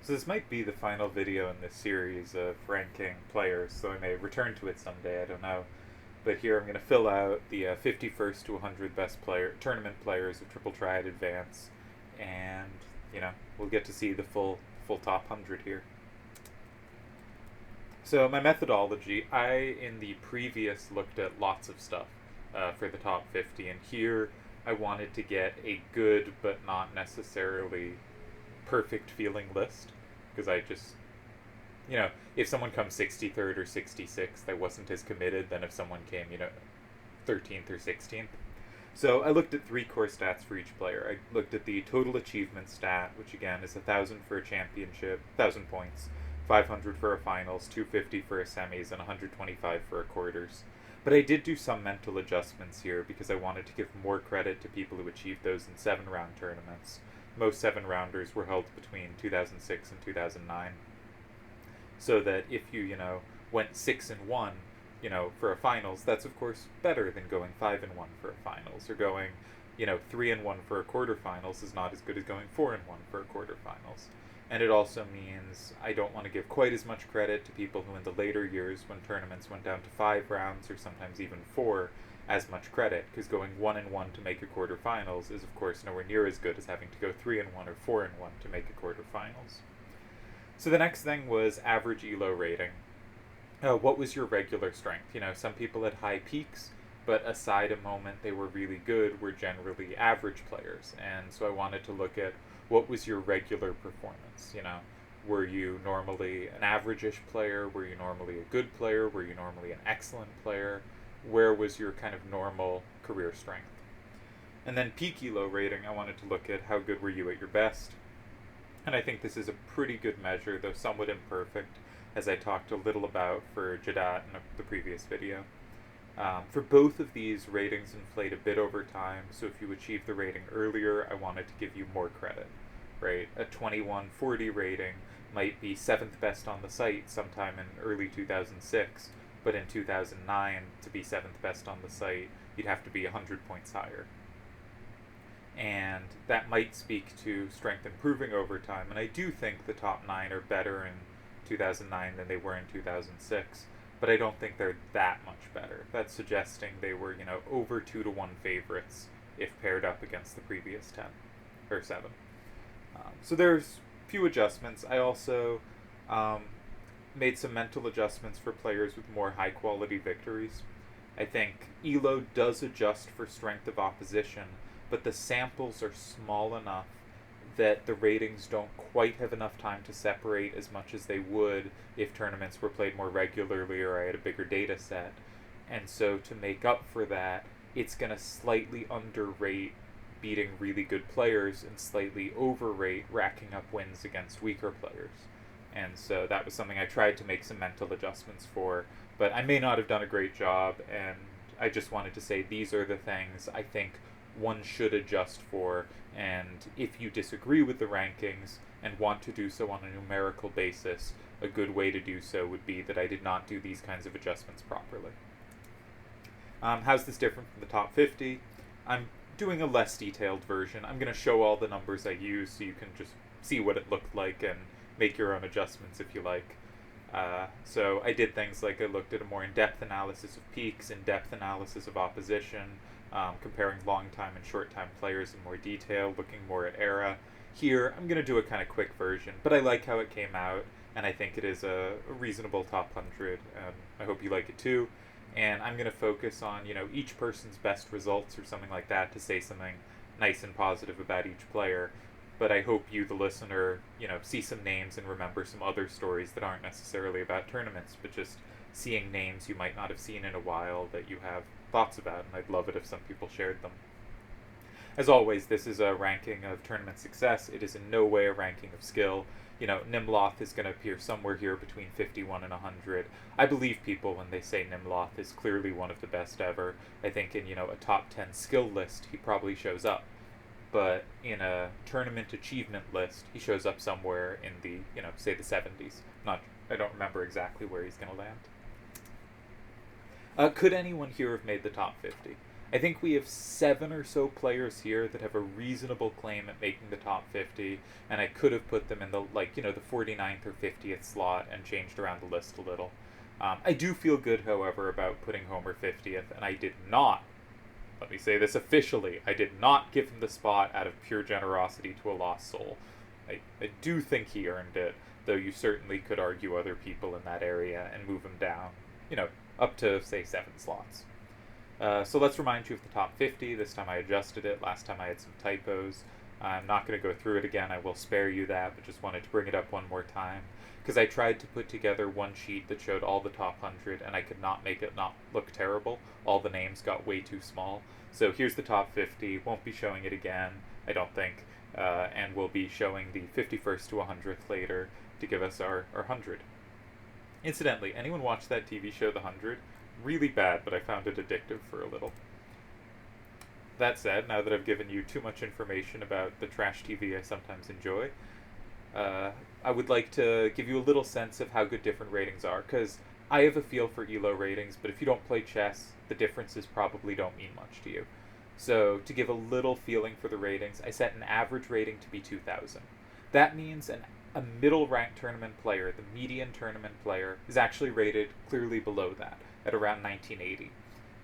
So this might be the final video in this series of ranking players, so I may return to it someday, I don't know. But here I'm going to fill out the 51st to 100 best tournament players of Triple Triad Advance, and, we'll get to see the full top 100 here. So my methodology, in the previous looked at lots of stuff for the top 50, and here I wanted to get a good but not necessarily perfect feeling list, because I just, if someone comes 63rd or 66th, I wasn't as committed than if someone came, 13th or 16th. So I looked at three core stats for each player. I looked at the total achievement stat, which again is 1,000 for a championship, 1,000 points, 500 for a finals, 250 for a semis, and 125 for a quarters. But I did do some mental adjustments here because I wanted to give more credit to people who achieved those in 7-round tournaments. Most 7-rounders were held between 2006 and 2009. So that if you, went 6-1, for a finals, that's of course better than going 5-1 for a finals, or going, 3-1 for a quarterfinals is not as good as going 4-1 for a quarterfinals. And it also means I don't want to give quite as much credit to people who in the later years, when tournaments went down to 5 rounds or sometimes even 4, as much credit, because going 1-1 to make a quarterfinals is of course nowhere near as good as having to go 3-1 or 4-1 to make a quarterfinals. So the next thing was average ELO rating. What was your regular strength? Some people had high peaks, but aside a moment they were really good, were generally average players. And so I wanted to look at what was your regular performance. Were you normally an average-ish player? Were you normally a good player? Were you normally an excellent player? Where was your kind of normal career strength? And then peak ELO rating, I wanted to look at how good were you at your best. And I think this is a pretty good measure, though somewhat imperfect, as I talked a little about for Jadat in the previous video. For both of these, ratings inflate a bit over time, so if you achieve the rating earlier, I wanted to give you more credit, right? A 2140 rating might be 7th best on the site sometime in early 2006, but in 2009, to be 7th best on the site, you'd have to be 100 points higher. And that might speak to strength improving over time, and I do think the top 9 are better in 2009 than they were in 2006, but I don't think they're that much better. That's suggesting they were, over 2-1 favorites if paired up against the previous 10 or 7. So there's few adjustments. I also made some mental adjustments for players with more high quality victories. I think ELO does adjust for strength of opposition, but the samples are small enough that the ratings don't quite have enough time to separate as much as they would if tournaments were played more regularly or I had a bigger data set. And so to make up for that, it's going to slightly underrate beating really good players and slightly overrate racking up wins against weaker players. And so that was something I tried to make some mental adjustments for, but I may not have done a great job, and I just wanted to say these are the things I think one should adjust for, and if you disagree with the rankings and want to do so on a numerical basis, a good way to do so would be that I did not do these kinds of adjustments properly. How's this different from the top 50? I'm doing a less detailed version. I'm going to show all the numbers I use so you can just see what it looked like and make your own adjustments if you like. So I did things like I looked at a more in-depth analysis of peaks, in-depth analysis of opposition, comparing long-time and short-time players in more detail, looking more at era. Here, I'm going to do a kind of quick version, but I like how it came out, and I think it is a reasonable top 100, and I hope you like it too. And I'm going to focus on, each person's best results or something like that to say something nice and positive about each player. But I hope you, the listener, see some names and remember some other stories that aren't necessarily about tournaments, but just seeing names you might not have seen in a while that you have thoughts about, and I'd love it if some people shared them. As always, this is a ranking of tournament success. It is in no way a ranking of skill. Nimloth is going to appear somewhere here between 51 and 100. I believe people when they say Nimloth is clearly one of the best ever. I think in, a top 10 skill list, he probably shows up. But in a tournament achievement list, he shows up somewhere in the, say the 70s. I don't remember exactly where he's going to land. Could anyone here have made the top 50? I think we have 7 or so players here that have a reasonable claim at making the top 50, and I could have put them in the, like, the 49th or 50th slot and changed around the list a little. I do feel good, however, about putting Homer 50th, and I did not, let me say this officially, I did not give him the spot out of pure generosity to a lost soul. I do think he earned it, though you certainly could argue other people in that area and move him down, up to, say, 7 slots. So let's remind you of the top 50. This time I adjusted it. Last time I had some typos. I'm not going to go through it again. I will spare you that, but just wanted to bring it up one more time. Because I tried to put together one sheet that showed all the top 100, and I could not make it not look terrible. All the names got way too small. So here's the top 50. Won't be showing it again, I don't think. And we'll be showing the 51st to 100th later to give us our 100. Incidentally, anyone watch that TV show The 100? Really bad, but I found it addictive for a little. That said, now that I've given you too much information about the trash TV I sometimes enjoy, I would like to give you a little sense of how good different ratings are, because I have a feel for ELO ratings, but if you don't play chess, the differences probably don't mean much to you. So, to give a little feeling for the ratings, I set an average rating to be 2,000. That means a middle ranked tournament player, the median tournament player, is actually rated clearly below that, at around 1980.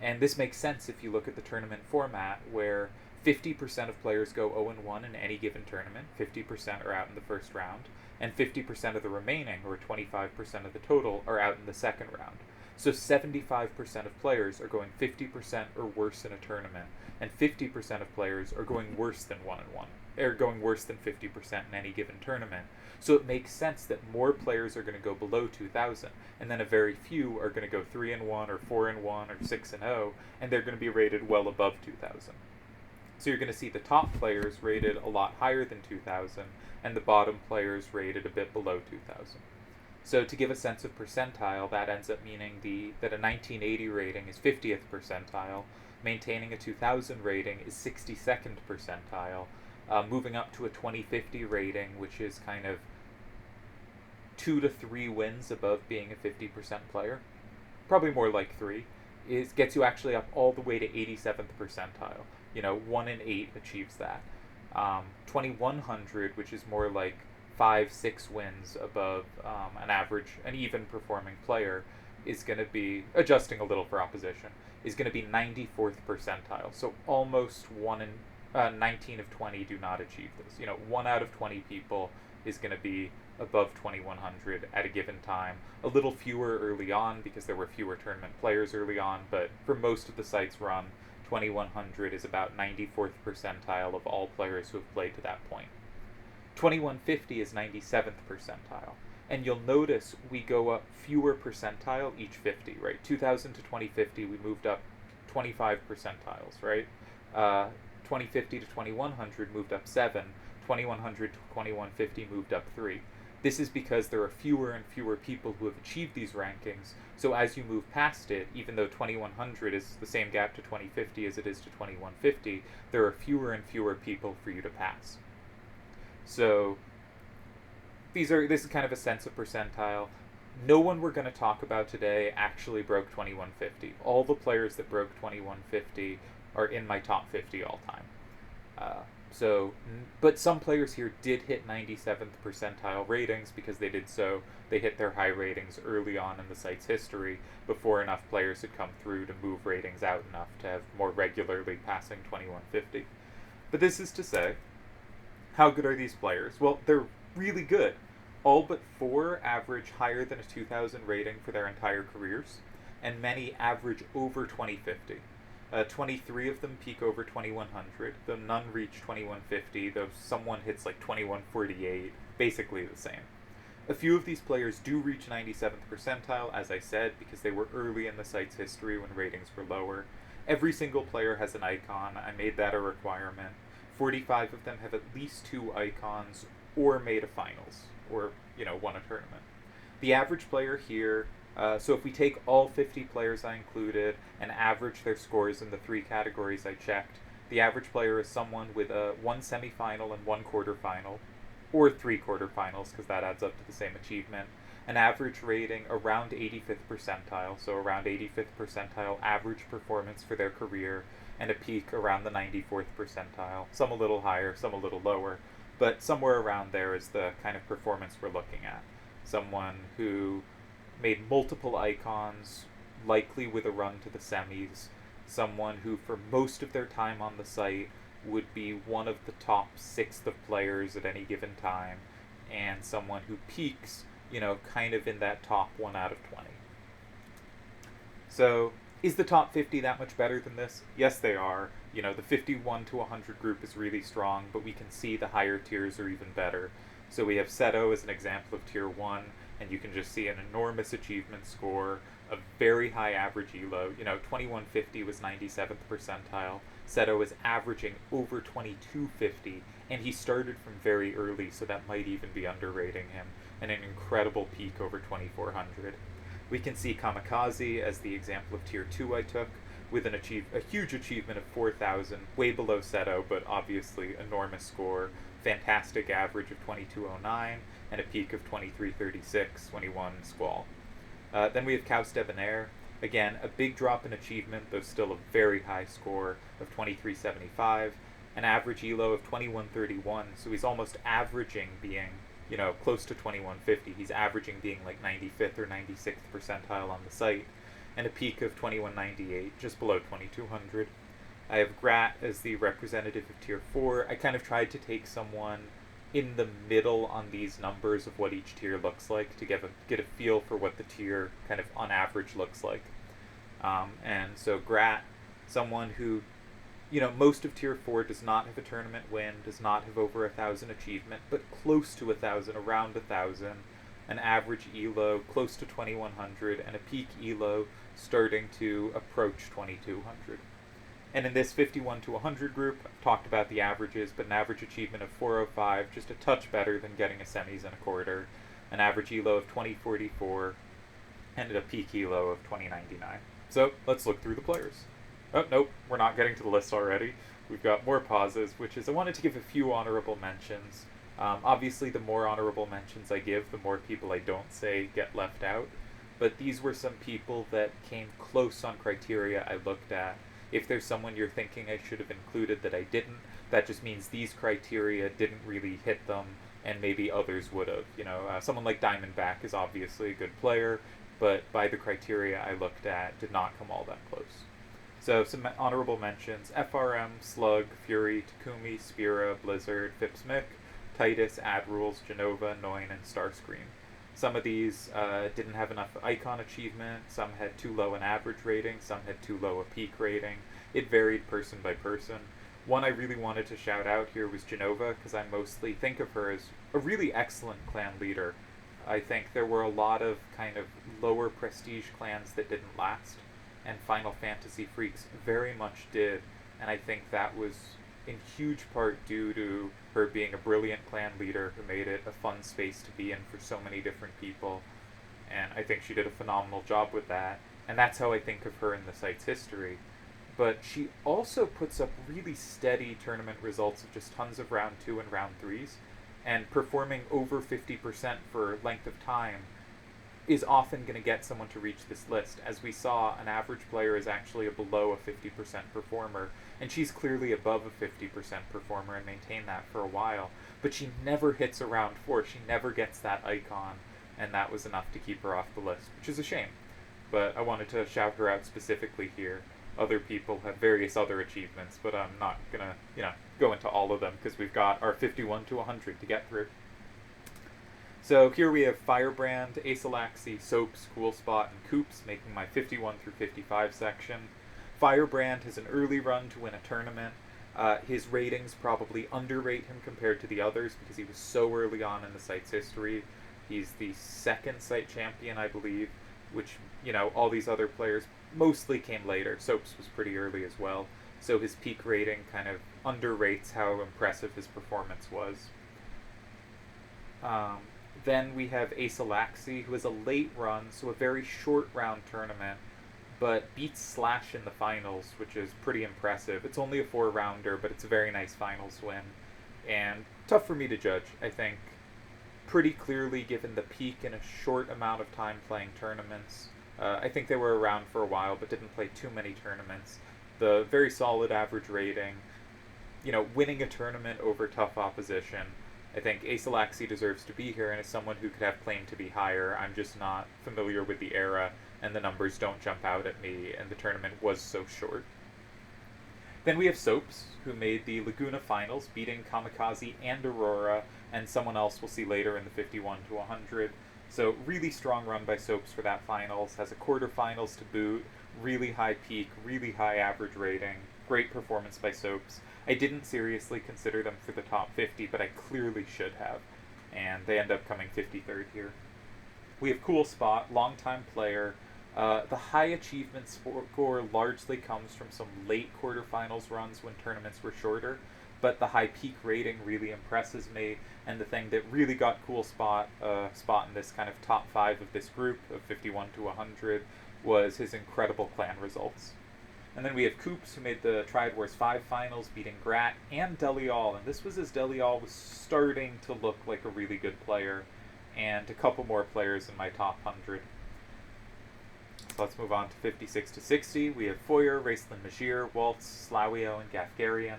And this makes sense if you look at the tournament format, where 50% of players go 0-1 in any given tournament, 50% are out in the first round, and 50% of the remaining, or 25% of the total, are out in the second round. So 75% of players are going 50% or worse in a tournament, and 50% of players are going worse than 1-1, or going worse than 50% in any given tournament. So it makes sense that more players are going to go below 2,000, and then a very few are going to go 3-1 or 4-1 or 6-0, and they're going to be rated well above 2,000. So you're going to see the top players rated a lot higher than 2,000, and the bottom players rated a bit below 2,000. So to give a sense of percentile, that ends up meaning that a 1980 rating is 50th percentile, maintaining a 2000 rating is 62nd percentile, moving up to a 2050 rating, which is kind of 2 to 3 wins above being a 50% player, probably more like 3, gets you actually up all the way to 87th percentile. 1 in 8 achieves that. 2100, which is more like 5-6 wins above an even performing player, is going to be, adjusting a little for opposition, is going to be 94th percentile. So almost 19 of 20 do not achieve this. 1 out of 20 people is going to be above 2100 at a given time. A little fewer early on because there were fewer tournament players early on, but for most of the sites run, 2100 is about 94th percentile of all players who have played to that point. 2150 is 97th percentile. And you'll notice we go up fewer percentile each 50, right? 2000 to 2050, we moved up 25 percentiles, right? 2050 to 2100 moved up 7. 2100 to 2150 moved up 3. This is because there are fewer and fewer people who have achieved these rankings, so as you move past it, even though 2100 is the same gap to 2050 as it is to 2150, there are fewer and fewer people for you to pass. So this is kind of a sense of percentile. No one we're going to talk about today actually broke 2150. All the players that broke 2150 are in my top 50 all time. But some players here did hit 97th percentile ratings because they hit their high ratings early on in the site's history before enough players had come through to move ratings out enough to have more regularly passing 2150. But this is to say, how good are these players? Well, they're really good. All but 4 average higher than a 2000 rating for their entire careers, and many average over 2050. 23 of them peak over 2100, though none reach 2150, though someone hits like 2148, basically the same. A few of these players do reach 97th percentile, as I said, because they were early in the site's history when ratings were lower. Every single player has an icon. I made that a requirement. 45 of them have at least 2 icons or made a finals, or, won a tournament. The average player here, so if we take all 50 players I included and average their scores in the 3 categories I checked, the average player is someone with 1 semifinal and 1 quarterfinal, or 3 quarterfinals, because that adds up to the same achievement. An average rating around 85th percentile, so around 85th percentile average performance for their career, and a peak around the 94th percentile. Some a little higher, some a little lower, but somewhere around there is the kind of performance we're looking at. Someone who made multiple icons, likely with a run to the semis, someone who for most of their time on the site would be one of the top sixth of players at any given time, and someone who peaks, kind of in that top 1 out of 20. So, is the top 50 that much better than this? Yes, they are. The 51 to 100 group is really strong, but we can see the higher tiers are even better. So we have Seto as an example of tier 1, and you can just see an enormous achievement score, a very high average elo. 2150 was 97th percentile. Seto is averaging over 2250, and he started from very early, so that might even be underrating him, and an incredible peak over 2400. We can see Kamikaze as the example of tier 2 I took, with a huge achievement of 4000, way below Seto, but obviously enormous score, fantastic average of 2209, and a peak of 2336 when he won Squall. Then we have Kaus Debonair. Again, a big drop in achievement, though still a very high score of 2375, an average elo of 2131, so he's almost averaging being, close to 2150. He's averaging being like 95th or 96th percentile on the site, and a peak of 2198, just below 2200. I have Grat as the representative of tier 4. I kind of tried to take someone in the middle on these numbers of what each tier looks like to get a feel for what the tier kind of on average looks like. And so Grat, someone who, most of tier 4 does not have a tournament win, does not have over 1000 achievement, but close to 1000, around 1000, an average elo close to 2100, and a peak elo starting to approach 2200. And in this 51 to 100 group, I've talked about the averages, but an average achievement of 405, just a touch better than getting a semis and a quarter, an average elo of 2044, and a peak elo of 2099. So let's look through the players. Oh, nope, we're not getting to the list already. We've got more pauses, which is I wanted to give a few honorable mentions. Obviously, the more honorable mentions I give, the more people I don't say get left out. But these were some people that came close on criteria I looked at. If there's someone you're thinking I should have included that I didn't, that just means these criteria didn't really hit them, and maybe others would have. Someone like Diamondback is obviously a good player, but by the criteria I looked at, did not come all that close. So some honorable mentions: FRM, Slug, Fury, Takumi, Spira, Blizzard, Fipsmic, Titus, Adrules, Genova, Noin, and Starscream. Some of these didn't have enough icon achievement, some had too low an average rating, some had too low a peak rating. It varied person by person. One I really wanted to shout out here was Genova, because I mostly think of her as a really excellent clan leader. I think there were a lot of kind of lower prestige clans that didn't last, and Final Fantasy freaks very much did, and I think that was in huge part due to her being a brilliant clan leader who made it a fun space to be in for so many different people, and I think she did a phenomenal job with that, and that's how I think of her in the site's history. But she also puts up really steady tournament results of just tons of round 2 and round 3s, and performing over 50% for length of time is often going to get someone to reach this list. As we saw, an average player is actually below a 50% performer, and she's clearly above a 50% performer and maintained that for a while, but she never hits a round 4, she never gets that icon, and that was enough to keep her off the list, which is a shame. But I wanted to shout her out specifically here. Other people have various other achievements, but I'm not going to, go into all of them, because we've got our 51 to 100 to get through. So here we have Firebrand, Acelaxi, Soaps, Coolspot, and Coops making my 51 through 55 section. Firebrand has an early run to win a tournament. His ratings probably underrate him compared to the others because he was so early on in the site's history. He's the second site champion, I believe, which, all these other players mostly came later. Soaps was pretty early as well. So his peak rating kind of underrates how impressive his performance was. Then we have Acelaxi, who is a late run, so a very short round tournament, but beats Slash in the finals, which is pretty impressive. It's only a 4-rounder, but it's a very nice finals win. and tough for me to judge. I think pretty clearly, given the peak in a short amount of time playing tournaments. I think they were around for a while, but didn't play too many tournaments. The very solid average rating, winning a tournament over tough opposition. I think Asalaxi deserves to be here and is someone who could have claimed to be higher. I'm just not familiar with the era, and the numbers don't jump out at me, and the tournament was so short. Then we have Soaps, who made the Laguna finals, beating Kamikaze and Aurora, and someone else we'll see later in the 51 to 100. So really strong run by Soaps for that finals, has a quarterfinals to boot, really high peak, really high average rating, great performance by Soaps. I didn't seriously consider them for the top 50, but I clearly should have, and they end up coming 53rd here. We have Cool Spot, longtime player. The high achievement score largely comes from some late quarterfinals runs when tournaments were shorter, but the high peak rating really impresses me, and the thing that really got Cool Spot spot in this kind of top 5 of this group of 51 to 100 was his incredible clan results. And then we have Coops, who made the Triad Wars 5 finals, beating Grat and Delial, and this was as Delial was starting to look like a really good player, and a couple more players in my top 100. So let's move on to 56 to 60. We have Foyer, Raceland Majir, Waltz, Slawio, and Gafgarian.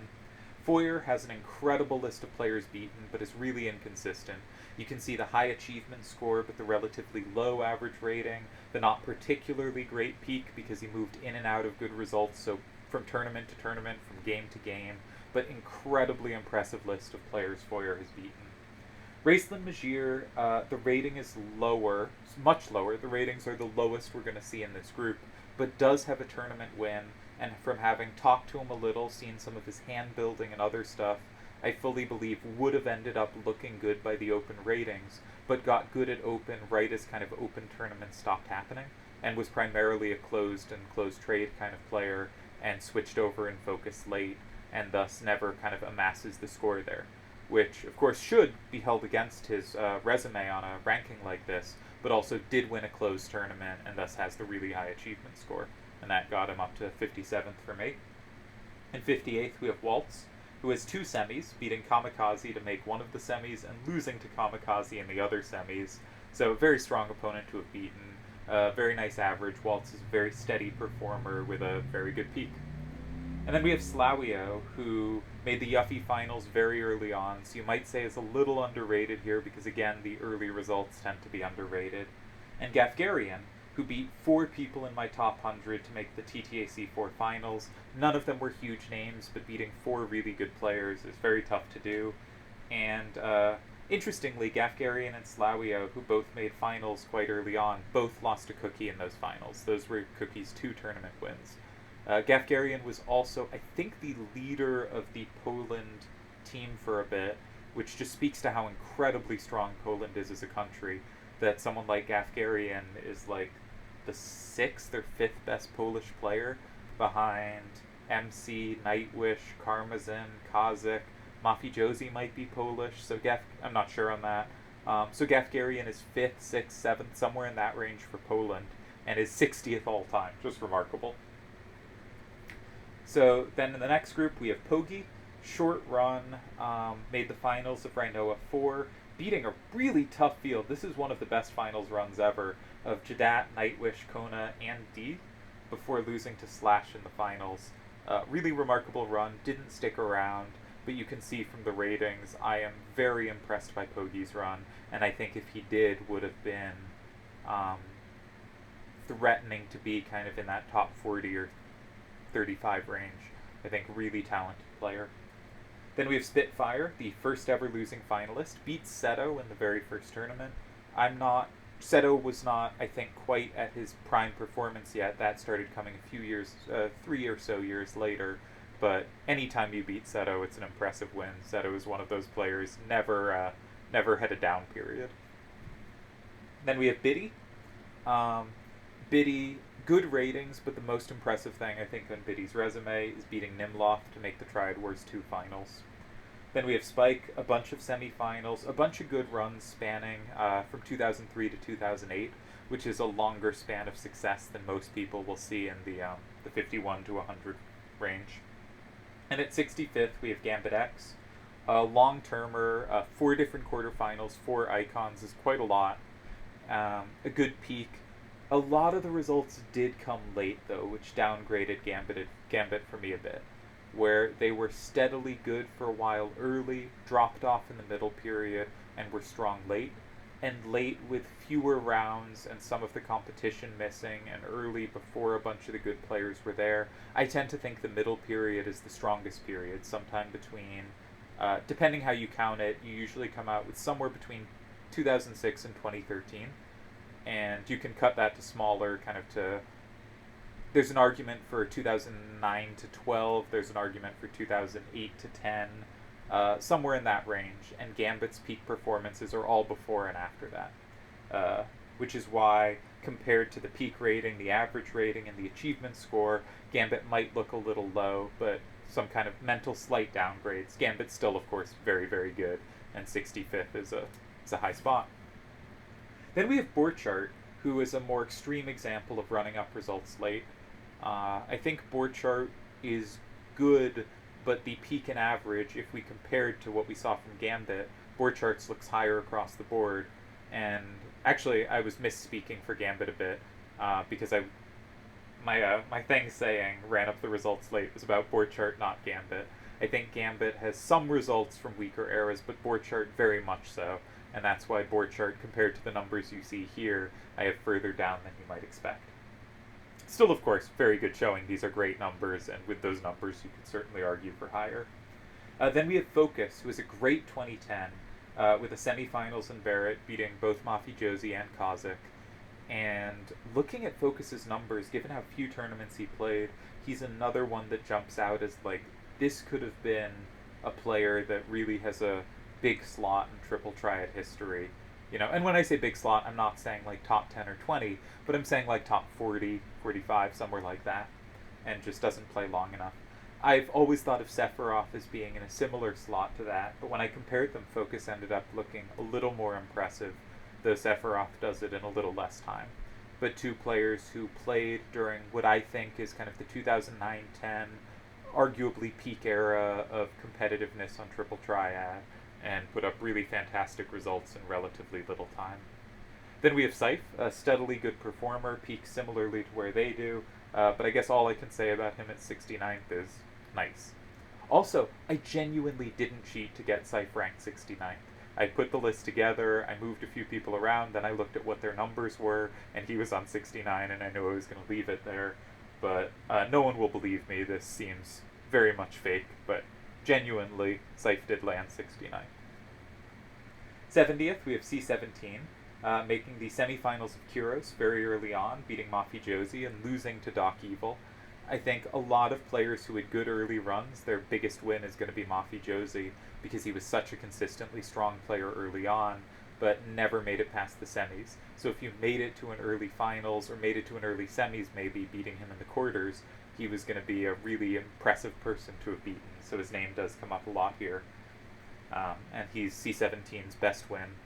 Foyer has an incredible list of players beaten, but is really inconsistent. You can see the high achievement score, but the relatively low average rating, the not particularly great peak because he moved in and out of good results, so from tournament to tournament, from game to game, but incredibly impressive list of players Foyer has beaten. Raceland Majir, the rating is lower, much lower. The ratings are the lowest we're going to see in this group, but does have a tournament win, and from having talked to him a little, seen some of his hand building and other stuff, I fully believe would have ended up looking good by the open ratings, but got good at open right as kind of open tournaments stopped happening, and was primarily a closed and closed trade kind of player, and switched over in focus late, and thus never kind of amasses the score there, which of course should be held against his resume on a ranking like this, but also did win a closed tournament and thus has the really high achievement score, and that got him up to 57th for me. In 58th we have Waltz, who has 2 semis, beating Kamikaze to make one of the semis and losing to Kamikaze in the other semis, so a very strong opponent to have beaten, very nice average. Waltz is a very steady performer with a very good peak. And then we have Slawio, who made the Yuffie finals very early on, so you might say is a little underrated here because, again, the early results tend to be underrated. And Gafgarian, who beat 4 people in my top 100 to make the TTAC 4 finals. None of them were huge names, but beating 4 really good players is very tough to do. And interestingly, Gafgarian and Slawio, who both made finals quite early on, both lost to Cookie in those finals. Those were Cookie's 2 tournament wins. Gafgarian was also, I think, the leader of the Poland team for a bit, which just speaks to how incredibly strong Poland is as a country, that someone like Gafgarian is like the 6th or 5th best Polish player behind MC, Nightwish, Karmazin, Kazik. Mafi Josie might be Polish, so I'm not sure on that. So Gafgarian is 5th, 6th, 7th, somewhere in that range for Poland, and is 60th all time. Just remarkable. So then in the next group we have Pogi, short run, made the finals of Rhinoa 4, beating a really tough field. This is one of the best finals runs ever of Jadat, Nightwish, Kona, and D before losing to Slash in the finals. Really remarkable run, didn't stick around, but you can see from the ratings I am very impressed by Pogi's run, and I think if he did would have been threatening to be kind of in that top 40 or 35 range. I think really talented player. Then we have Spitfire, the first ever losing finalist, beats Seto in the very first tournament. Seto was not, I think, quite at his prime performance yet. That started coming a few years, 3 or so years later. But anytime you beat Seto, it's an impressive win. Seto is one of those players, never had a down period. Then we have Biddy. Biddy, good ratings, but the most impressive thing, I think, on Biddy's resume is beating Nimloff to make the Triad Wars 2 finals. Then we have Spike, a bunch of semifinals, a bunch of good runs spanning from 2003 to 2008, which is a longer span of success than most people will see in the 51 to 100 range. And at 65th, we have Gambit X, Long-termer, 4 different quarterfinals, 4 icons is quite a lot. A good peak. A lot of the results did come late, though, which downgraded Gambit for me a bit, where they were steadily good for a while early, dropped off in the middle period, and were strong late. And late with fewer rounds and some of the competition missing, and early before a bunch of the good players were there. I tend to think the middle period is the strongest period, sometime between, depending how you count it, you usually come out with somewhere between 2006 and 2013. And you can cut that to smaller, kind of to. There's an argument for 2009 to 12, there's an argument for 2008 to 10, somewhere in that range, and Gambit's peak performances are all before and after that. Which is why, compared to the peak rating, the average rating, and the achievement score, Gambit might look a little low, but some kind of mental slight downgrades. Gambit's still, of course, very, very good, and 65th is a high spot. Then we have Borchardt, who is a more extreme example of running up results late. I think Borchardt is good, but the peak and average, if we compared to what we saw from Gambit, Borchardt's looks higher across the board. And actually, I was misspeaking for Gambit a bit, because my thing saying ran up the results late was about Borchardt, not Gambit. I think Gambit has some results from weaker eras, but Borchardt very much so. And that's why Borchardt, compared to the numbers you see here, I have further down than you might expect. Still, of course, very good showing. These are great numbers, and with those numbers, you could certainly argue for higher. Then we have Focus, who was a great 2010, with the semifinals in Barrett, beating both Mafi Josie and Kazik. And looking at Focus's numbers, given how few tournaments he played, he's another one that jumps out as, like, this could have been a player that really has a big slot in triple triad history. And when I say big slot, I'm not saying like top 10 or 20, but I'm saying like top 40, 45, somewhere like that, and just doesn't play long enough. I've always thought of Sephiroth as being in a similar slot to that, but when I compared them, Focus ended up looking a little more impressive, though Sephiroth does it in a little less time. But two players who played during what I think is kind of the 2009-10, arguably peak era of competitiveness on triple triad, and put up really fantastic results in relatively little time. Then we have Scythe, a steadily good performer, peaks similarly to where they do, but I guess all I can say about him at 69th is nice. Also, I genuinely didn't cheat to get Scythe ranked 69th. I put the list together, I moved a few people around, then I looked at what their numbers were, and he was on 69, and I knew I was going to leave it there. But no one will believe me, this seems very much fake, but genuinely, Scythe did land 69th. 70th, we have C17, making the semifinals of Kyros very early on, beating Mafi Josie and losing to Doc Evil. I think a lot of players who had good early runs, their biggest win is going to be Mafi Josie, because he was such a consistently strong player early on, but never made it past the semis. So if you made it to an early finals, or made it to an early semis, maybe beating him in the quarters, he was going to be a really impressive person to have beaten. So his name does come up a lot here. And he's C17's best win.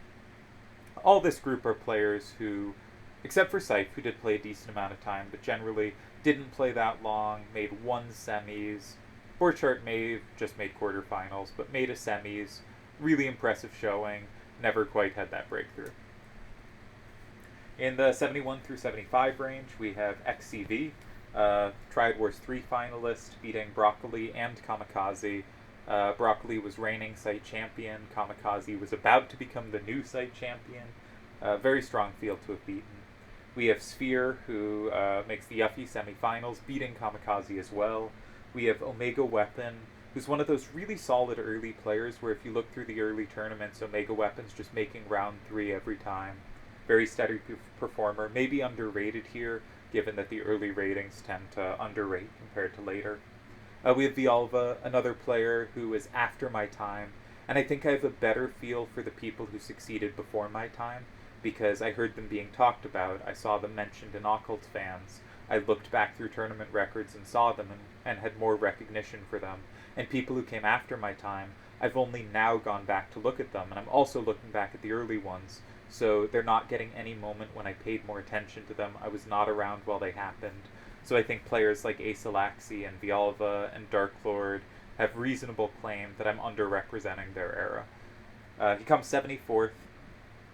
All this group are players who, except for Scythe, who did play a decent amount of time, but generally didn't play that long, made one semis. Borchardt may have just made quarterfinals, but made a semis. Really impressive showing. Never quite had that breakthrough. In the 71 through 75 range, we have XCV, Triad Wars 3 finalist, beating Broccoli and Kamikaze. Broccoli was reigning site champion. Kamikaze was about to become the new site champion. Very strong field to have beaten. We have Sphere, who makes the Yuffie semifinals, beating Kamikaze as well. We have Omega Weapon, who's one of those really solid early players where if you look through the early tournaments, Omega Weapon's just making round 3 every time. Very steady performer, maybe underrated here, given that the early ratings tend to underrate compared to later. We have Vialva, another player who is after my time, and I think I have a better feel for the people who succeeded before my time, because I heard them being talked about, I saw them mentioned in Occult Fans, I looked back through tournament records and saw them and had more recognition for them, and people who came after my time, I've only now gone back to look at them, and I'm also looking back at the early ones, so they're not getting any moment when I paid more attention to them, I was not around while they happened. So I think players like Ace Alaxi and Vialva and Dark Lord and Triad Wars 3 finalist, have reasonable claim that I'm underrepresenting their era. He comes 74th,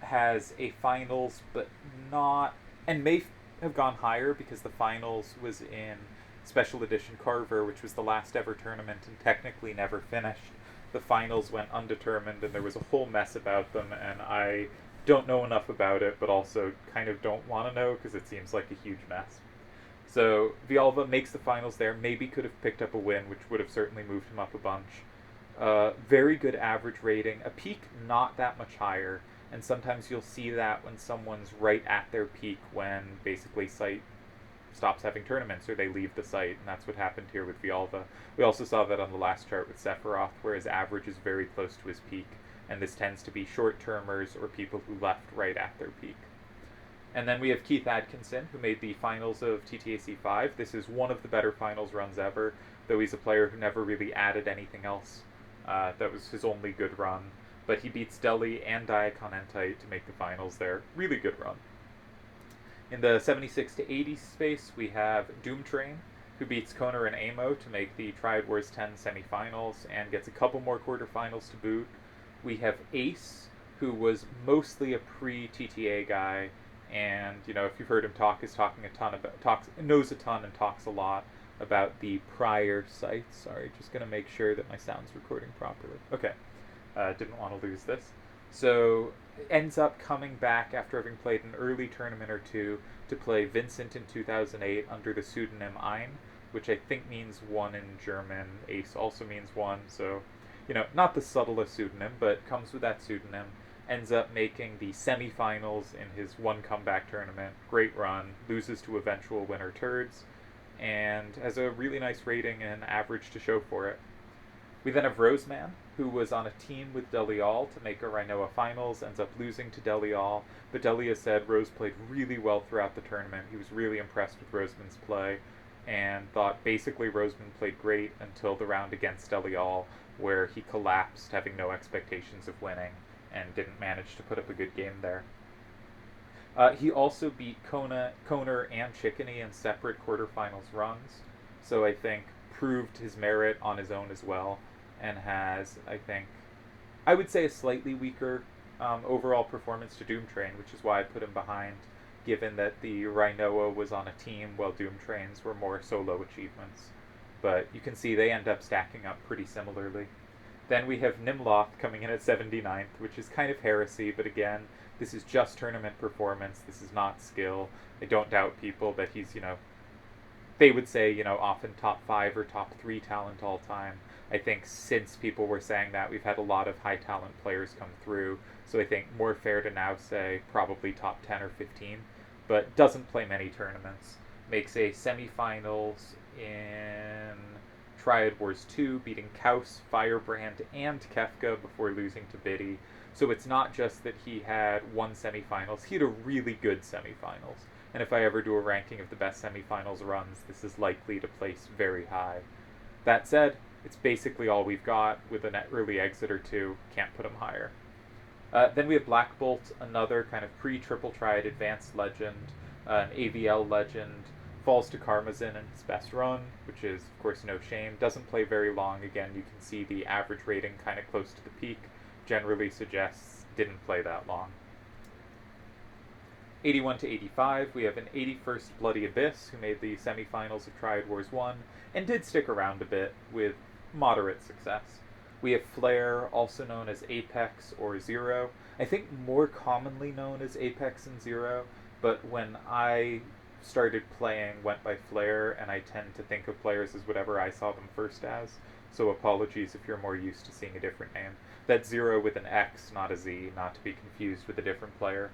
has a finals, but not, and may have gone higher because the finals was in Special Edition Carver, which was the last ever tournament and technically never finished. The finals went undetermined, and there was a whole mess about them, and I don't know enough about it, but also kind of don't want to know because it seems like a huge mess. So Villalba makes the finals there, maybe could have picked up a win, which would have certainly moved him up a bunch. Very good average rating, a peak not that much higher, and sometimes you'll see that when someone's right at their peak when basically site stops having tournaments or they leave the site, and that's what happened here with Villalba. We also saw that on the last chart with Sephiroth, where his average is very close to his peak, and this tends to be short-termers or people who left right at their peak. And then we have Keith Atkinson, who made the finals of TTAC 5. This is one of the better finals runs ever, though he's a player who never really added anything else. That was his only good run. But he beats Deli and Diaconentite to make the finals there. Really good run. In the 76 to 80 space, we have Doomtrain, who beats Koner and Amo to make the Triad Wars 10 semifinals and gets a couple more quarterfinals to boot. We have Ace, who was mostly a pre-TTA guy, and if you've heard him talk, is talking a ton about knows a ton and talks a lot about the prior sites. Sorry, just gonna make sure that my sound's recording properly. Okay, didn't want to lose this. So ends up coming back after having played an early tournament or two to play Vincent in 2008 under the pseudonym Ein, which I think means one in German. Ace also means one, so not the subtlest pseudonym, but comes with that pseudonym. Ends up making the semifinals in his one comeback tournament. Great run, loses to eventual winner Turds, and has a really nice rating and average to show for it. We then have Roseman, who was on a team with Delial to make a Rhinoa finals, ends up losing to Delial, but Delia said Rose played really well throughout the tournament. He was really impressed with Roseman's play, and thought basically Roseman played great until the round against Delial, where he collapsed, having no expectations of winning, and didn't manage to put up a good game there. He also beat Koner and Chickeny in separate quarterfinals runs, so I think proved his merit on his own as well, and has, I would say a slightly weaker overall performance to Doomtrain, which is why I put him behind, given that the Rhinoa was on a team while Doomtrains were more solo achievements. But you can see they end up stacking up pretty similarly. Then we have Nimloth coming in at 79th, which is kind of heresy, but again, this is just tournament performance. This is not skill. I don't doubt people that he's, they would say, often top 5 or top 3 talent all time. I think since people were saying that, we've had a lot of high talent players come through, so I think more fair to now say probably top 10 or 15, but doesn't play many tournaments. Makes a semifinals in Triad Wars 2, beating Kaus, Firebrand, and Kefka before losing to Biddy. So it's not just that he had one semifinals, he had a really good semifinals. And if I ever do a ranking of the best semifinals runs, this is likely to place very high. That said, it's basically all we've got, with an early exit or two, can't put him higher. Then we have Black Bolt, another kind of pre-Triple Triad advanced legend, an AVL legend, falls to Karmazin in his best run, which is, of course, no shame. Doesn't play very long. Again, you can see the average rating kind of close to the peak. Generally suggests didn't play that long. 81 to 85, we have an 81st Bloody Abyss, who made the semifinals of Triad Wars 1, and did stick around a bit, with moderate success. We have Flare, also known as Apex or Zero. I think more commonly known as Apex and Zero, but when I started playing, went by Flare, and I tend to think of players as whatever I saw them first as, so apologies if you're more used to seeing a different name. That's Zero with an X, not a Z, not to be confused with a different player.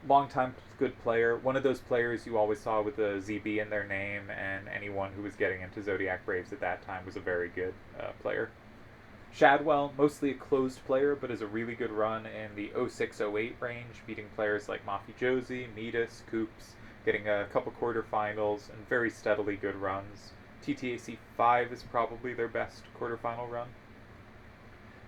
Long-time good player, one of those players you always saw with a ZB in their name, and anyone who was getting into Zodiac Braves at that time was a very good player. Shadwell, mostly a closed player, but is a really good run in the 06-08 range, beating players like Mafi Josie, Metis, Coops, getting a couple quarterfinals, and very steadily good runs. TTAC 5 is probably their best quarterfinal run.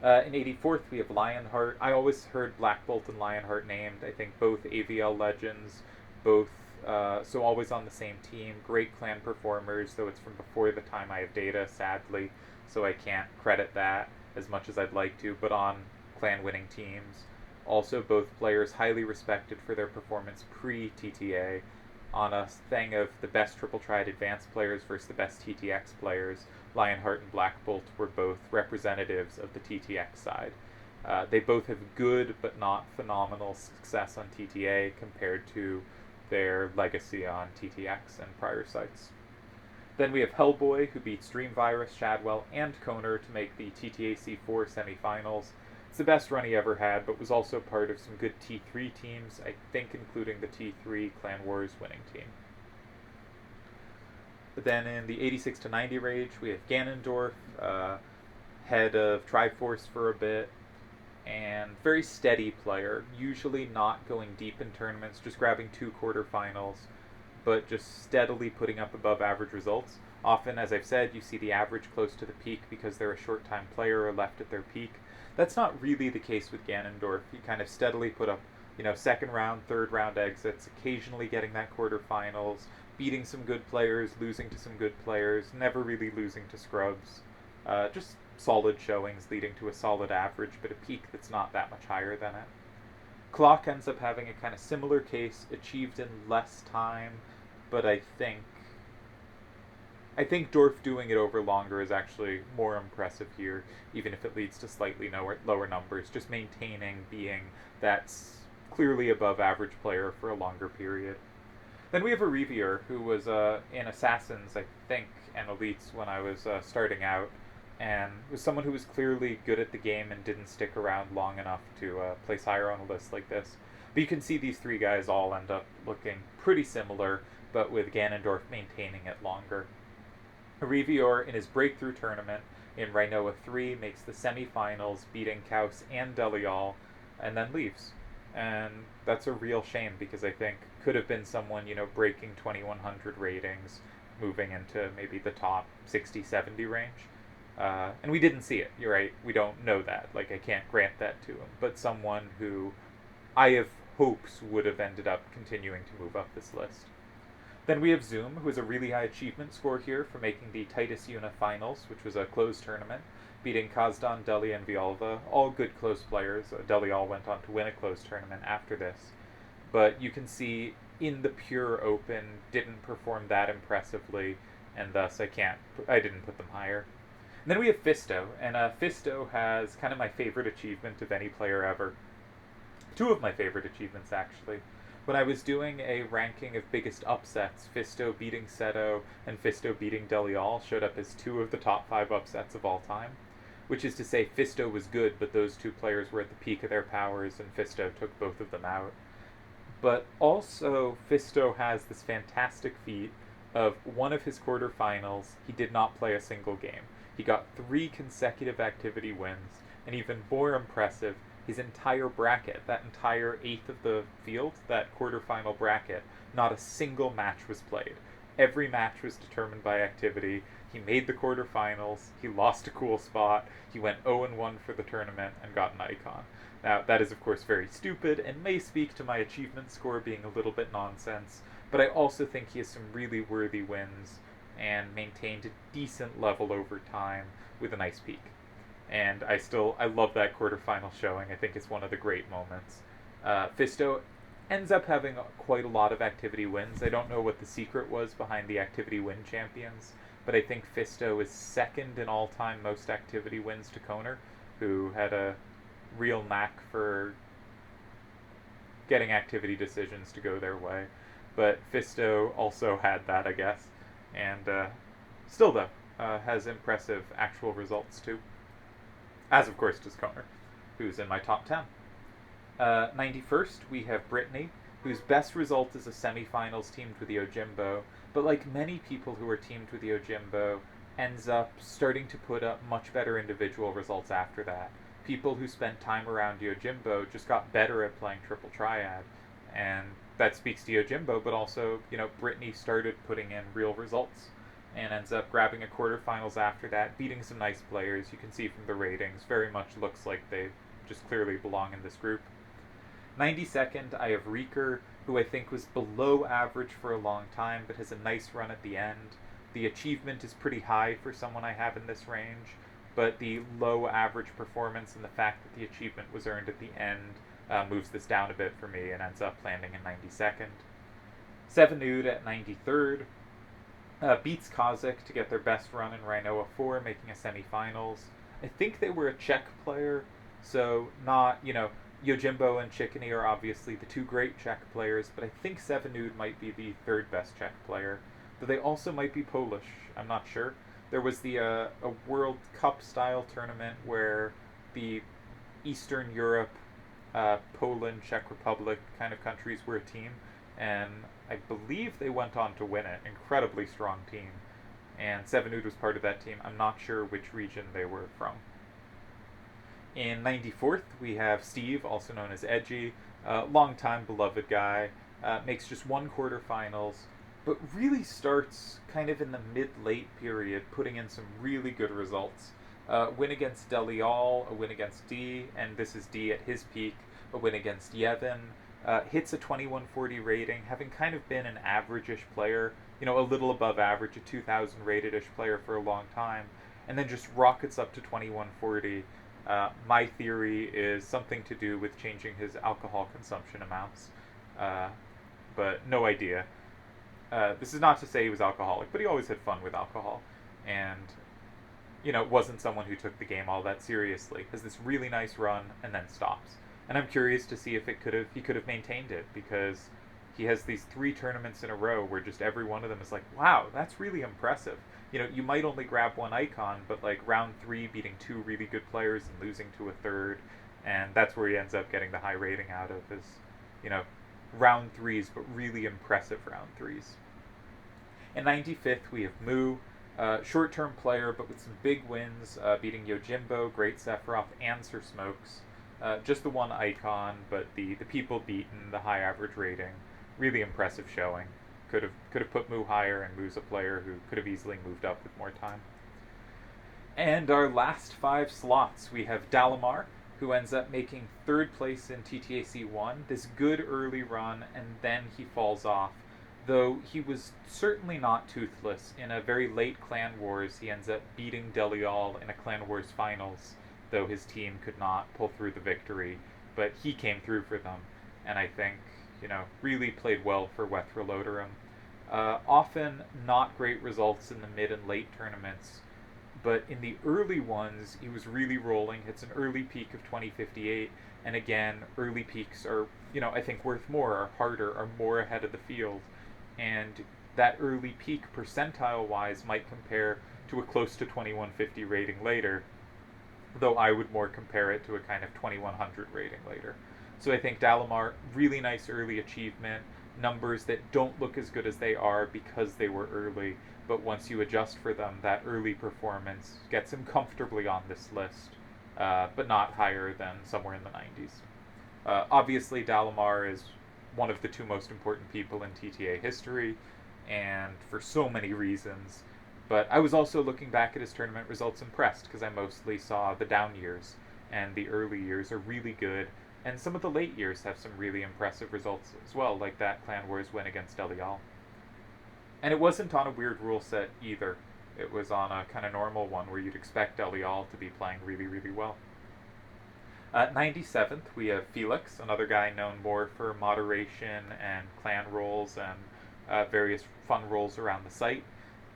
In 84th, we have Lionheart. I always heard Black Bolt and Lionheart named. I think both AVL legends, both, so always on the same team. Great clan performers, though it's from before the time I have data, sadly. so I can't credit that as much as I'd like to, but on clan winning teams. Also, both players highly respected for their performance pre-TTA. On a thing of the best Triple Triad Advanced players versus the best TTX players, Lionheart and Black Bolt were both representatives of the TTX side. They both have good but not phenomenal success on TTA compared to their legacy on TTX and prior sites. Then we have Hellboy, who beats Dreamvirus, Shadwell, and Koner to make the TTAC 4 semifinals. It's the best run he ever had, but was also part of some good T3 teams, I think including the T3 Clan Wars winning team. But then in the 86 to 90 Rage, we have Ganondorf, head of Triforce for a bit, and very steady player, usually not going deep in tournaments, just grabbing 2 quarterfinals, but just steadily putting up above average results. Often, as I've said, you see the average close to the peak because they're a short-time player or left at their peak. That's not really the case with Ganondorf. He kind of steadily put up, second round, third round exits, occasionally getting that quarterfinals, beating some good players, losing to some good players, never really losing to scrubs. Just solid showings leading to a solid average, but a peak that's not that much higher than it. Clock ends up having a kind of similar case, achieved in less time, but I think Dorf doing it over longer is actually more impressive here, even if it leads to slightly lower numbers, just maintaining being that clearly above average player for a longer period. Then we have a Revier, who was in Assassins, I think, and Elites when I was starting out, and was someone who was clearly good at the game and didn't stick around long enough to place higher on a list like this. But you can see these three guys all end up looking pretty similar, but with Ganondorf maintaining it longer. Revior, in his breakthrough tournament in Rhinoa 3, makes the semifinals, beating Kaus and Delial, and then leaves. And that's a real shame because I think could have been someone, breaking 2100 ratings, moving into maybe the top 60, 70 range. And we didn't see it, you're right, we don't know that, I can't grant that to him, but someone who I have hopes would have ended up continuing to move up this list. Then we have Zoom, who has a really high achievement score here for making the Titus Una Finals, which was a closed tournament, beating Kazdan, Deli, and Vialva, all good close players. Delial went on to win a closed tournament after this. But you can see in the pure open, didn't perform that impressively, and thus I didn't put them higher. And then we have Fisto, and Fisto has kind of my favorite achievement of any player ever. 2 of my favorite achievements, actually. When I was doing a ranking of biggest upsets, Fisto beating Seto and Fisto beating Delial showed up as 2 of the top 5 upsets of all time. Which is to say, Fisto was good, but those 2 players were at the peak of their powers, and Fisto took both of them out. But also, Fisto has this fantastic feat of one of his quarterfinals, he did not play a single game. He got 3 consecutive activity wins, and even more impressive, his entire bracket, that entire 1/8 of the field, that quarterfinal bracket, not a single match was played. Every match was determined by activity. He made the quarterfinals, he lost a cool spot, he went 0-1 for the tournament, and got an icon. Now, that is of course very stupid, and may speak to my achievement score being a little bit nonsense, but I also think he has some really worthy wins, and maintained a decent level over time with a nice peak. And I love that quarterfinal showing. I think it's one of the great moments. Fisto ends up having quite a lot of activity wins. I don't know what the secret was behind the activity win champions, but I think Fisto is second in all-time most activity wins to Koner, who had a real knack for getting activity decisions to go their way. But Fisto also had that, I guess. And still, though, has impressive actual results, too. As, of course, does Koner, who's in my top 10. 91st, we have Brittany, whose best result is a semifinals teamed with Yojimbo, but like many people who are teamed with Yojimbo, ends up starting to put up much better individual results after that. People who spent time around Yojimbo just got better at playing Triple Triad, and that speaks to Yojimbo, but also, Brittany started putting in real results, and ends up grabbing a quarterfinals after that, beating some nice players. You can see from the ratings, very much looks like they just clearly belong in this group. 92nd, I have Reeker, who I think was below average for a long time, but has a nice run at the end. The achievement is pretty high for someone I have in this range, but the low average performance and the fact that the achievement was earned at the end moves this down a bit for me and ends up landing in 92nd. Seven Ood at 93rd beats Kazakh to get their best run in Rhinoa 4, making a semifinals. I think they were a Czech player, so not, Yojimbo and Chickeny are obviously the two great Czech players, but I think Seven Ood might be the third best Czech player. Though they also might be Polish, I'm not sure. There was a World Cup style tournament where the Eastern Europe, Poland, Czech Republic kind of countries were a team, and I believe they went on to win it. Incredibly strong team. And Seven Ood was part of that team. I'm not sure which region they were from. In 94th, we have Steve, also known as Edgy, longtime beloved guy, makes just one quarterfinals, but really starts kind of in the mid-late period, putting in some really good results. Win against Delial, a win against D, and this is D at his peak, a win against Yevon, hits a 2140 rating, having kind of been an average-ish player, a little above average, a 2000 rated-ish player for a long time, and then just rockets up to 2140. My theory is something to do with changing his alcohol consumption amounts, but no idea. This is not to say he was alcoholic, but he always had fun with alcohol, and wasn't someone who took the game all that seriously. Has this really nice run and then stops, and I'm curious to see if he could have maintained it, because he has these 3 tournaments in a row where just every one of them is like, wow, that's really impressive. You might only grab one icon, but like round 3 beating 2 really good players and losing to a third, and that's where he ends up getting the high rating out of his, round 3s, but really impressive round 3s. In 95th, we have Mu, short-term player, but with some big wins, beating Yojimbo, Great Sephiroth, and Sir Smokes. Just the one icon, but the people beaten, the high average rating, really impressive showing. Could have put Mu higher, and Mu's a player who could have easily moved up with more time. And our last 5 slots, we have Dalamar, who ends up making 3rd place in TTAC 1, this good early run, and then he falls off. Though he was certainly not toothless. In a very late Clan Wars, he ends up beating Delial in a Clan Wars finals, though his team could not pull through the victory, but he came through for them, and I think, really played well for Wethra-Loderum. Often not great results in the mid and late tournaments, but in the early ones, he was really rolling, hits an early peak of 2058, and again, early peaks are, I think worth more, are harder, are more ahead of the field, and that early peak percentile-wise might compare to a close to 2150 rating later, though I would more compare it to a kind of 2100 rating later. So I think Dalamar, really nice early achievement, numbers that don't look as good as they are because they were early, but once you adjust for them, that early performance gets him comfortably on this list, but not higher than somewhere in the 90s. Obviously, Dalamar is one of the 2 most important people in TTA history, and for so many reasons, but I was also looking back at his tournament results impressed, because I mostly saw the down years, and the early years are really good, and some of the late years have some really impressive results as well, like that Clan Wars win against Delial. And it wasn't on a weird rule set either. It was on a kind of normal one where you'd expect Delial to be playing really, really well. 97th, we have Felix, another guy known more for moderation and clan roles and various fun roles around the site.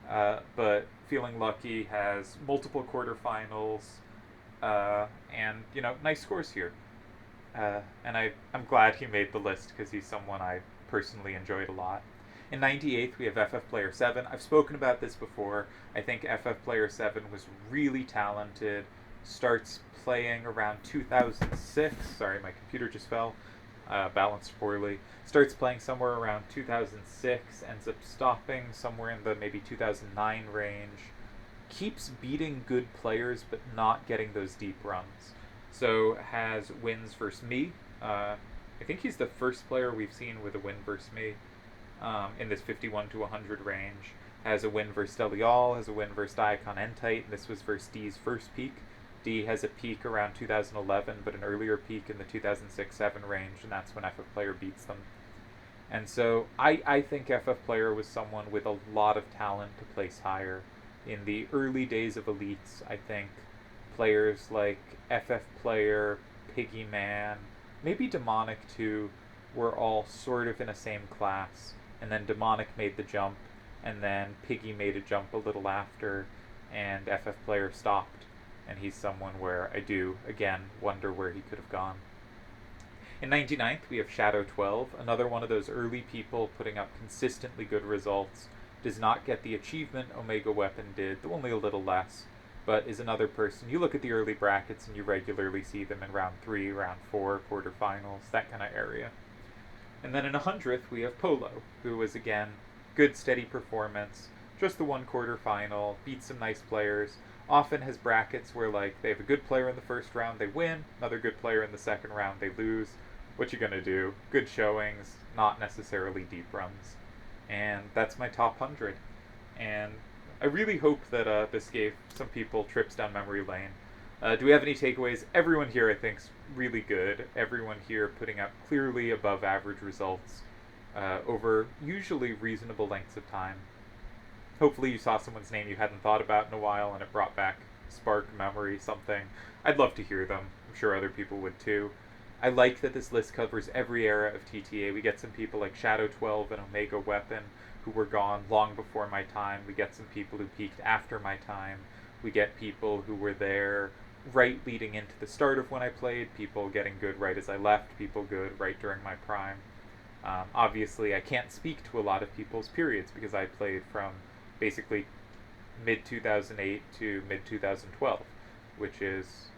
But Feeling Lucky has multiple quarterfinals and, nice scores here. And I'm glad he made the list because he's someone I personally enjoyed a lot. In 98th, we have FF Player 7. I've spoken about this before. I think FF Player 7 was really talented. Starts playing around 2006. Sorry, my computer just fell. Balanced poorly. Starts playing somewhere around 2006. Ends up stopping somewhere in the maybe 2009 range. Keeps beating good players, but not getting those deep runs. So has wins versus me. I think he's the first player we've seen with a win versus me. In this 51 to 100 range, has a win versus Delial, has a win versus Diacon Entite, and this was versus D's first peak. D has a peak around 2011, but an earlier peak in the 2006-7 range, and that's when FF Player beats them. And so I think FF Player was someone with a lot of talent to place higher. In the early days of Elites, I think players like FF Player, Piggy Man, maybe Demonic too, were all sort of in a same class. And then Demonic made the jump, and then Piggy made a jump a little after, and FF Player stopped. And he's someone where I do, again, wonder where he could have gone. In 99th, we have Shadow 12, another one of those early people putting up consistently good results. Does not get the achievement Omega Weapon did, though only a little less, but is another person. You look at the early brackets and you regularly see them in round 3, round 4, quarterfinals, that kind of area. And then in 100th, we have Polo, who was, again, good steady performance, just the one quarterfinal, beat some nice players, often has brackets where, like, they have a good player in the first round, they win, another good player in the second round, they lose. What you gonna do? Good showings, not necessarily deep runs. And that's my top 100. And I really hope that this gave some people trips down memory lane. Do we have any takeaways? Everyone here, I think, is really good. Everyone here putting up clearly above average results over usually reasonable lengths of time. Hopefully you saw someone's name you hadn't thought about in a while and it brought back spark memory, something. I'd love to hear them. I'm sure other people would too. I like that this list covers every era of TTA. We get some people like Shadow 12 and Omega Weapon who were gone long before my time. We get some people who peaked after my time. We get people who were there right leading into the start of when I played, people getting good right as I left, people good right during my prime. Obviously, I can't speak to a lot of people's periods because I played from basically mid 2008 to mid 2012, which is,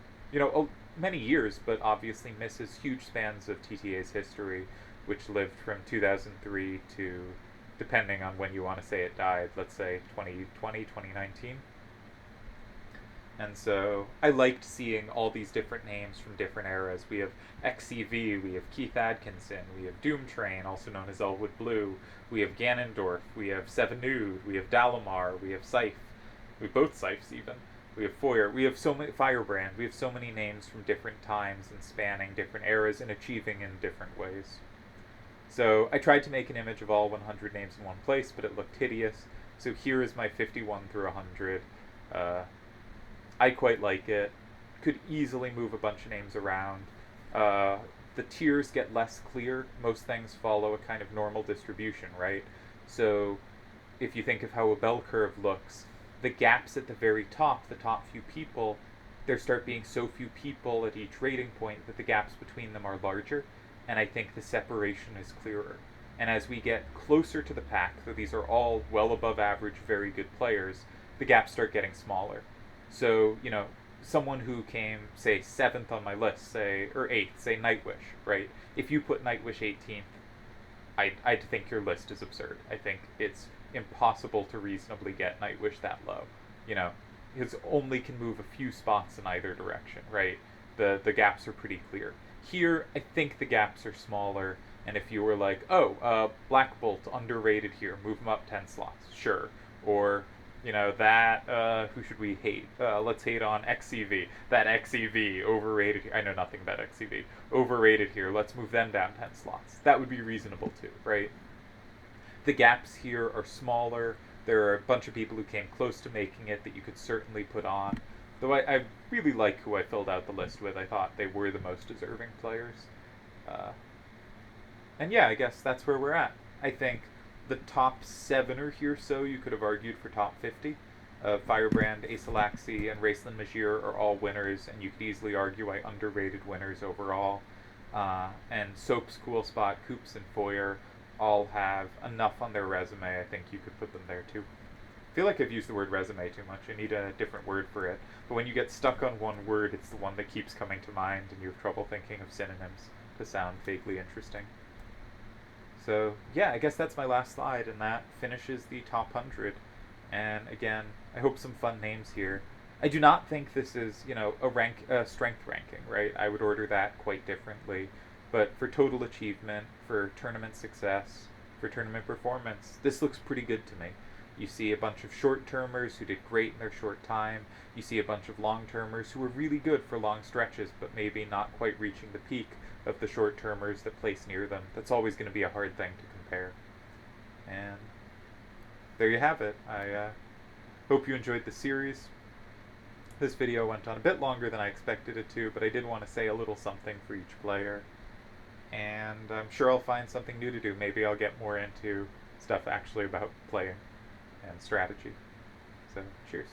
many years, but obviously misses huge spans of TTA's history, which lived from 2003 to, depending on when you want to say it died, let's say 2020, 2019. And so I liked seeing all these different names from different eras. We have XCV, we have Keith Atkinson, we have Doomtrain, also known as Elwood Blue, we have Ganondorf, we have Seven Nude, we have Dalamar, we have Scythe, we have both Scythes even. We have Foyer, we have so many Firebrand, we have so many names from different times and spanning different eras and achieving in different ways. So I tried to make an image of all 100 names in one place, but it looked hideous. So here is my 51 through 100. I quite like it. Could easily move a bunch of names around. The tiers get less clear. Most things follow a kind of normal distribution, right? So if you think of how a bell curve looks, the gaps at the very top, the top few people, there start being so few people at each rating point that the gaps between them are larger, and I think the separation is clearer. And as we get closer to the pack, so these are all well above average, very good players, the gaps start getting smaller. So, someone who came, say, 7th on my list, or 8th, say Nightwish, right? If you put Nightwish 18th, I'd think your list is absurd. I think it's impossible to reasonably get Nightwish that low. His only can move a few spots in either direction, right? The gaps are pretty clear. Here, I think the gaps are smaller, and if you were like, Black Bolt, underrated here, move him up 10 slots, sure. Or, who should we hate? Let's hate on XCV. That XCV, overrated here. I know nothing about XCV. Overrated here, let's move them down 10 slots. That would be reasonable too, right? The gaps here are smaller. There are a bunch of people who came close to making it that you could certainly put on. Though I really like who I filled out the list with. I thought they were the most deserving players. And yeah, I guess that's where we're at. I think the top 7 or here so you could have argued for top 50. Firebrand, Asalaxi, and Raceland Majir are all winners, and you could easily argue I underrated winners overall. And Soap's Cool Spot, Coops, and Foyer all have enough on their resume. I think you could put them there too. I feel like I've used the word resume too much. I need a different word for it. But when you get stuck on one word, it's the one that keeps coming to mind, and you have trouble thinking of synonyms to sound vaguely interesting. So, yeah, I guess that's my last slide, and that finishes the top 100. And again, I hope some fun names here. I do not think this is, a strength ranking, right? I would order that quite differently. But for total achievement, for tournament success, for tournament performance, this looks pretty good to me. You see a bunch of short-termers who did great in their short time. You see a bunch of long-termers who were really good for long stretches, but maybe not quite reaching the peak of the short-termers that place near them. That's always going to be a hard thing to compare. compare. And there you have it. I hope you enjoyed the series. This video went on a bit longer than I expected it to, but I did want to say a little something for each player. And I'm sure I'll find something new to do. Maybe I'll get more into stuff actually about playing and strategy. So, cheers.